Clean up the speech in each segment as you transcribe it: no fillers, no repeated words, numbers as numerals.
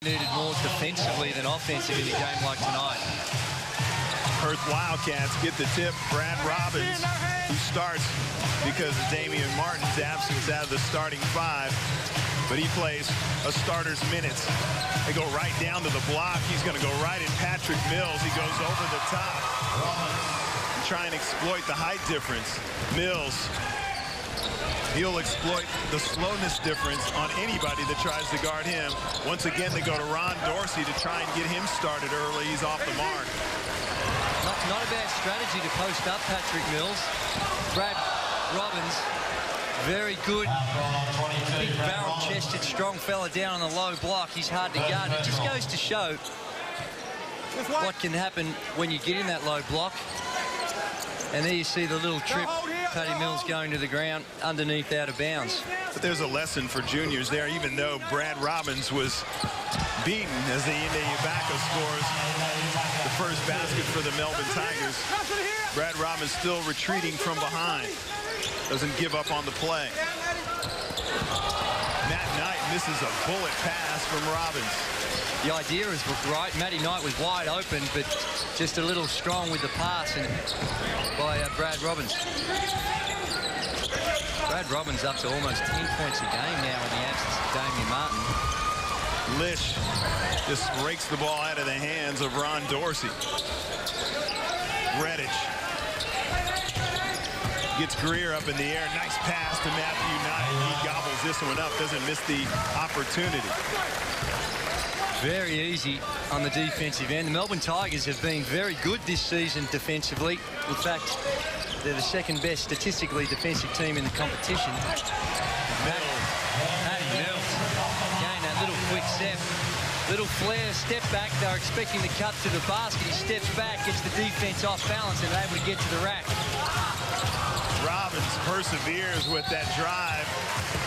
needed more defensively than offensive in a game like tonight. Perth Wildcats get the tip. Brad Robbins, who starts because of Damian Martin's absence out of the starting 5. But he plays a starter's minutes. They go right down to the block. He's going to go right at Patrick Mills. He goes over the top. Try and exploit the height difference. Mills, he'll exploit the slowness difference on anybody that tries to guard him. Once again, they go to Ron Dorsey to try and get him started early. He's off the mark. Not a bad strategy to post up Patrick Mills. Brad Robbins, very good, big barrel-chested, strong fella down on the low block. He's hard to guard. It just goes to show what can happen when you get in that low block. And there you see the little trip, Paddy Mills going to the ground underneath out of bounds. But there's a lesson for juniors there, even though Brad Robbins was beaten as the Ibaka scores the first basket for the Melbourne Tigers. Brad Robbins still retreating from behind. Doesn't give up on the play. Matt Knight misses a bullet pass from Robbins. The idea is right. Matty Knight was wide open, but just a little strong with the pass and by Brad Robbins. Brad Robbins up to almost 10 points a game now in the absence of Damian Martin. Lish just rakes the ball out of the hands of Ron Dorsey. Redditch gets Greer up in the air. Nice pass to Matthew Knight. He gobbles this one up, doesn't miss the opportunity. Very easy on the defensive end. The Melbourne Tigers have been very good this season defensively. In fact, they're the second best statistically defensive team in the competition. Paddy Mills, again, that little quick step. Little flare, step back. They're expecting to cut to the basket. He steps back, gets the defense off balance, and able to get to the rack. Robbins perseveres with that drive.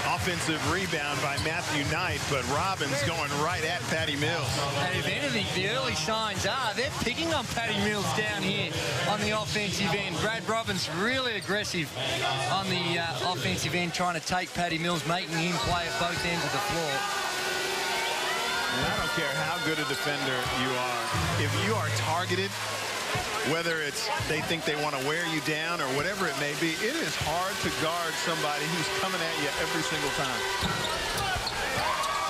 Offensive rebound by Matthew Knight, but Robbins going right at Paddy Mills. And if anything, the early signs are they're picking on Paddy Mills down here on the offensive end. Brad Robbins really aggressive on the offensive end, trying to take Paddy Mills, making him play at both ends of the floor. And I don't care how good a defender you are. If you are targeted, whether it's they think they want to wear you down or whatever it may be, it is hard to guard somebody who's coming at you every single time.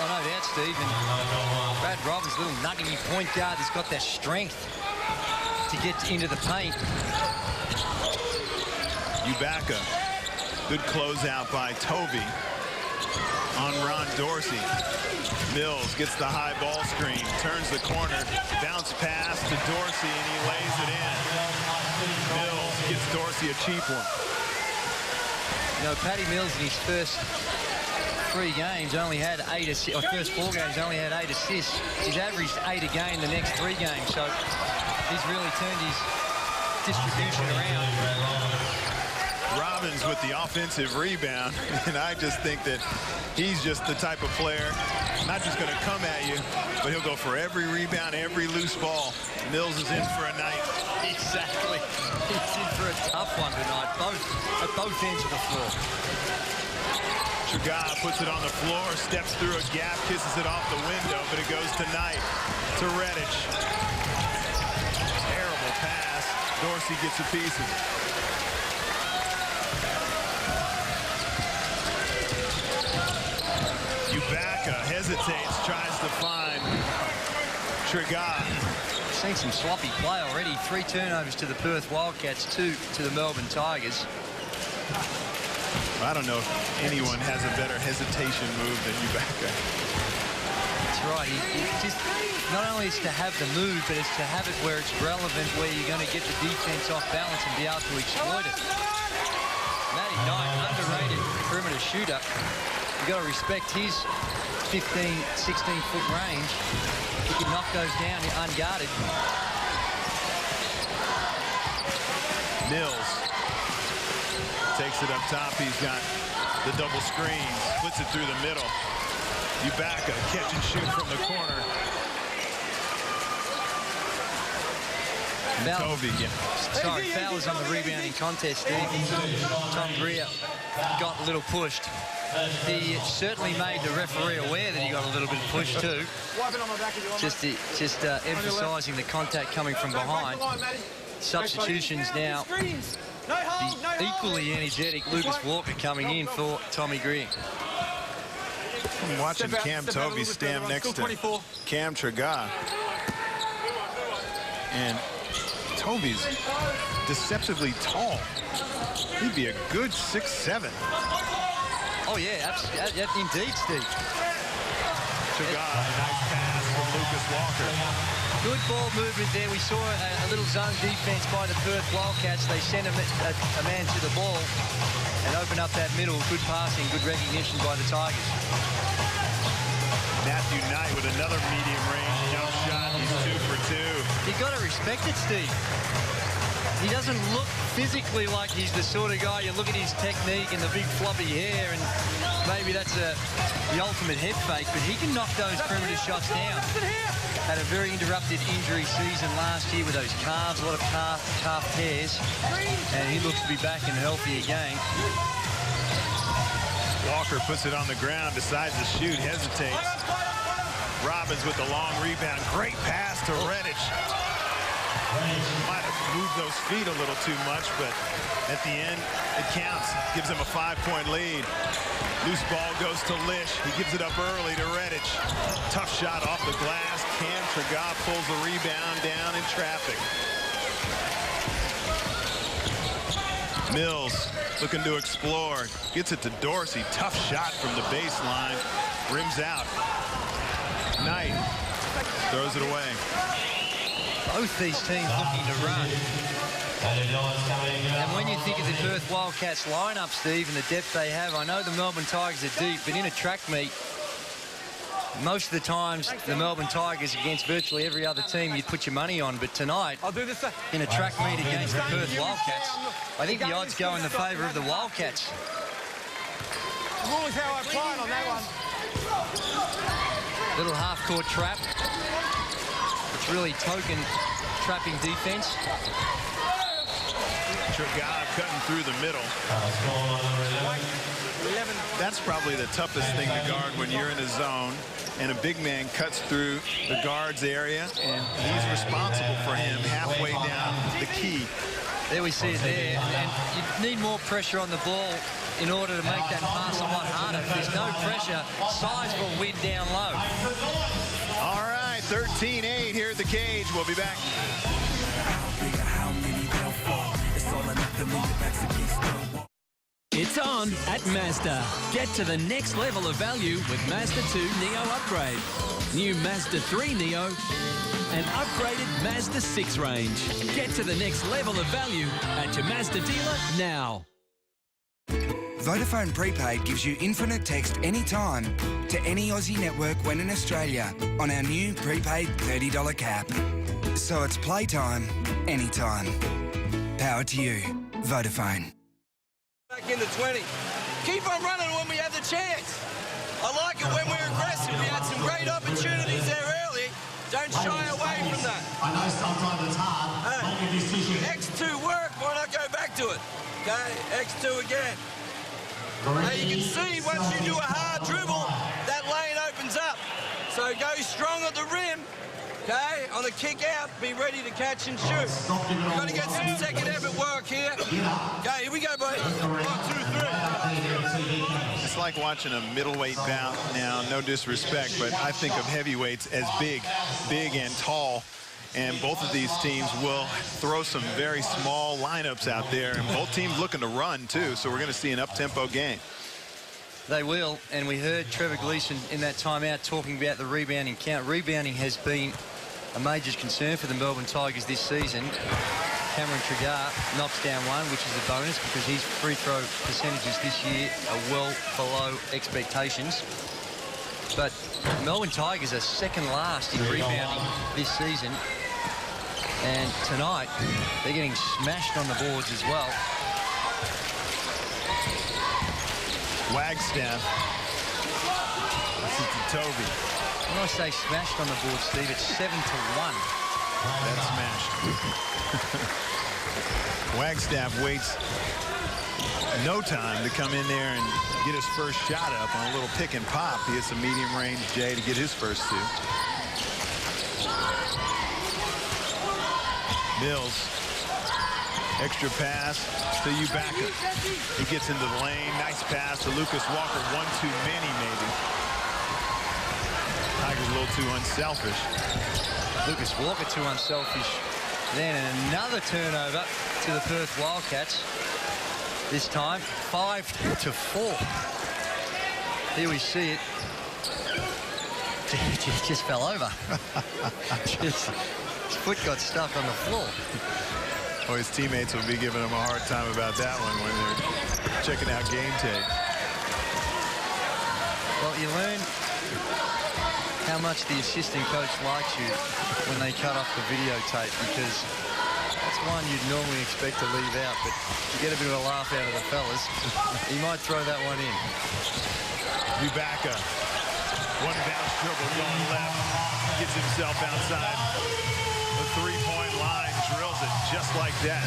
Oh, no doubt, Steve. And Brad Robbins, little nuggety point guard, has got that strength to get into the paint. Ibaka. Good closeout by Toby on Ron Dorsey. Mills gets the high ball screen, turns the corner, bounce pass to Dorsey, and he lays it in. Mills gets Dorsey a cheap one. You know, Paddy Mills in his first 3 games only had 8 assists, or first 4 games only had 8 assists. He's averaged 8 a game the next 3 games, so he's really turned his distribution around. Robbins with the offensive rebound, and I just think that he's just the type of player, not just going to come at you, but he'll go for every rebound, every loose ball. Mills is in for a night. Exactly. He's in for a tough one tonight, at both ends of the floor. Chaga puts it on the floor, steps through a gap, kisses it off the window, but it goes to Knight, to Redditch. Terrible pass. Dorsey gets a piece of it. Ibaka hesitates, tries to find Chaga. Seen some sloppy play already. 3 turnovers to the Perth Wildcats, 2 to the Melbourne Tigers. I don't know if anyone has a better hesitation move than Ibaka. That's right. He just not only is to have the move, but it's to have it where it's relevant, where you're going to get the defense off balance and be able to exploit it. Matty Knight, underrated perimeter shooter. You've got to respect his 15, 16-foot range. He can knock those down unguarded. Mills takes it up top. He's got the double screen, splits it through the middle. Ibaka, catch and shoot from the corner. Toby, yeah. Sorry, foul is on the rebounding contest, Steve. Tom Greer got a little pushed. he certainly made the referee aware that he got a little bit of push too. Just emphasising the contact coming from behind. Substitutions now. The equally energetic Lucas Walker coming in for Tommy Greer. I'm watching Cam Tovey stand next to Cam Tragar. And Tovey's deceptively tall. He'd be a good 6'7". Oh, yeah, indeed, Steve. Tragar, nice pass from Lucas Walker. Good ball movement there. We saw a little zone defense by the Perth Wildcats. They sent a man to the ball and opened up that middle. Good passing, good recognition by the Tigers. Matthew Knight with another medium-range jump shot. He's 2 for 2. You got to respect it, Steve. He doesn't look physically like he's the sort of guy. You look at his technique and the big floppy hair, and maybe that's the ultimate head fake, but he can knock those perimeter shots down. Had a very interrupted injury season last year with those calves, a lot of calf tears, and he looks to be back and healthy again. Walker puts it on the ground, decides to shoot, hesitates. Robbins with the long rebound. Great pass to Redditch. Might have moved those feet a little too much, but at the end, it counts. Gives him a 5-point lead. Loose ball goes to Lish. He gives it up early to Redditch. Tough shot off the glass. Cam Tragar pulls the rebound down in traffic. Mills looking to explore. Gets it to Dorsey. Tough shot from the baseline. Rims out. Knight throws it away. Both these teams looking to run. And when you think of the Perth Wildcats lineup, Steve, and the depth they have, I know the Melbourne Tigers are deep, but in a track meet, most of the times the Melbourne Tigers against virtually every other team you'd put your money on, but tonight, in a track meet against the Perth Wildcats, I think the odds go in the favour of the Wildcats. Always how I plan on that one. Little half-court trap. It's really token trapping defense. Tragar cutting through the middle. That's probably the toughest thing to guard when you're in a zone and a big man cuts through the guard's area, and he's responsible for him halfway down the key. There we see it there, and you need more pressure on the ball in order to make that pass a lot harder. If there's no pressure, size will win down low. All right, 13-8 here at the cage. We'll be back. It's on at Mazda. Get to the next level of value with Mazda 2 Neo Upgrade. New Mazda 3 Neo and upgraded Mazda 6 range. Get to the next level of value at your Mazda dealer now. Vodafone Prepaid gives you infinite text anytime to any Aussie network when in Australia on our new prepaid $30 cap. So it's playtime anytime. Power to you. Vodafone. Back in the 20. Keep on running when we have the chance. I like it when we're aggressive. We had some great opportunities there early. Don't shy away from that. I know sometimes it's hard making a decision. X2 work, why not go back to it? Okay, X2 again. Now you can see once you do a hard dribble, that lane opens up. So go strong at the rim. Okay, on the kick out, be ready to catch and shoot. We've got to get some second effort work here. Okay, here we go, buddy. 1, 2, 3. It's like watching a middleweight bout now, no disrespect, but I think of heavyweights as big and tall. And both of these teams will throw some very small lineups out there, and both teams looking to run too, so we're going to see an up-tempo game. They will, and we heard Trevor Gleeson in that timeout talking about the rebounding count. Rebounding has been a major concern for the Melbourne Tigers this season. Cameron Tragar knocks down one, which is a bonus because his free throw percentages this year are well below expectations. But the Melbourne Tigers are second last in rebounding this season. And tonight, they're getting smashed on the boards as well. Wagstaff. This is to Tovey. When I say smashed on the board, Steve, it's 7-1. That's smashed. Wagstaff waits no time to come in there and get his first shot up on a little pick and pop. He hits a medium range J to get his first two. Mills, extra pass to Ubaka. He gets into the lane. Nice pass to Lucas Walker. One too many, maybe. Tiger's a little too unselfish. Lucas Walker too unselfish. Then another turnover to the Perth Wildcats. This time 5-4. Here we see it. Just fell over. His foot got stuck on the floor. Well, his teammates will be giving him a hard time about that one when they're checking out game tape. Well, you learn how much the assistant coach likes you when they cut off the videotape, because that's one you'd normally expect to leave out, but you get a bit of a laugh out of the fellas. He might throw that one in. Ubaka, one bounce dribble going left, gets himself outside the three-point line, drills it just like that.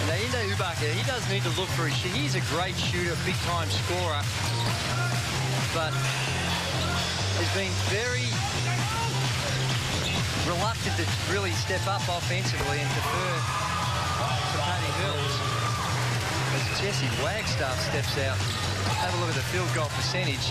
Now, into Ubaka, he does need to look for his shot. He's a great shooter, big-time scorer, but has been very reluctant to really step up offensively and defer to Paddy Mills. As Jesse Wagstaff steps out, have a look at the field goal percentage.